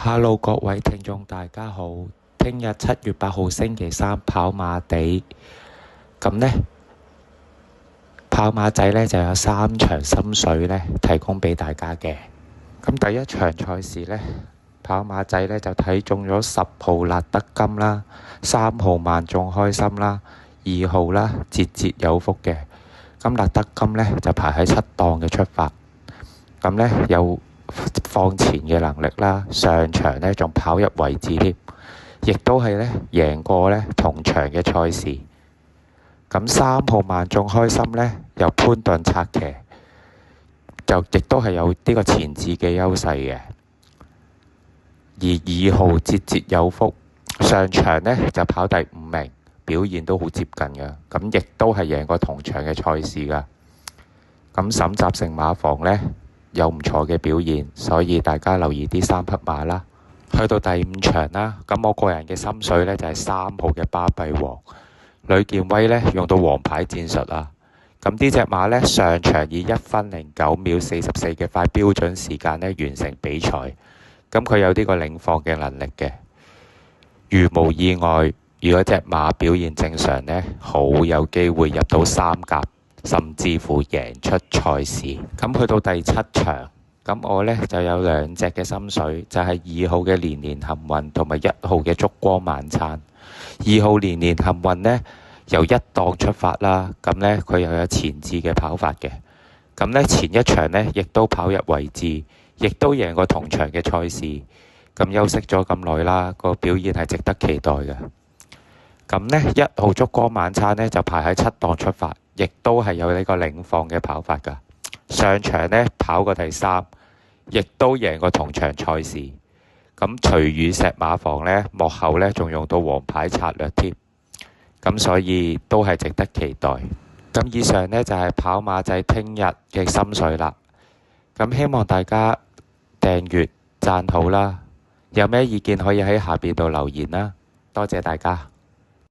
Hello，各位聽眾，大家好。聽日7月8號星期三跑馬地，咁呢跑馬仔呢就有3場心水呢提供俾大家嘅。咁第一場賽事呢，跑馬仔呢就睇中咗10號辣德金啦，3號萬眾開心啦，2號啦節節有福嘅。咁辣德金呢就排喺7檔嘅出發，咁呢有放前嘅能力啦，上場呢仲跑入位置添，亦都係呢贏過呢同場嘅賽事。咁3號萬眾開心呢，由潘頓策騎，就亦都係有呢個前置嘅優勢嘅。而2號節節有福上場呢就跑第5名，表現都好接近嘅，咁亦都係贏過同場嘅賽事噶。咁沈集成馬房呢有唔錯嘅表現，所以大家留意啲3匹馬啦。去到第5場啦，咁我個人嘅心水呢就係3號嘅巴閉王呂健威呢用到黃牌戰術啊。咁呢隻馬呢上場以1分09秒44嘅快標準時間呢完成比賽，咁佢有呢個領放嘅能力嘅。如無意外，如果隻馬表現正常呢，好有機會入到3甲，甚至乎贏出賽事。咁去到第7場，咁我呢就有2隻嘅心水，就係2號嘅年年幸運同埋1號嘅燭光晚餐。2號年年幸運呢由1檔出發啦，咁呢佢又有前置嘅跑法嘅。咁呢前一場呢亦都跑入位置，亦都贏過同場嘅賽事。咁休息咗咁耐啦，個表現係值得期待嘅。咁呢1號燭光晚餐呢就排喺7檔出發，亦都係有呢個領放嘅跑法㗎。上場呢跑過第3，亦都贏過同場賽事。咁隨雨石馬房呢幕後呢仲用到黃牌策略添，咁所以都係值得期待。咁以上呢就係跑馬仔聽日嘅心水啦。咁希望大家訂閱讚好啦，有咩意見可以喺下邊度留言啦。多謝大家。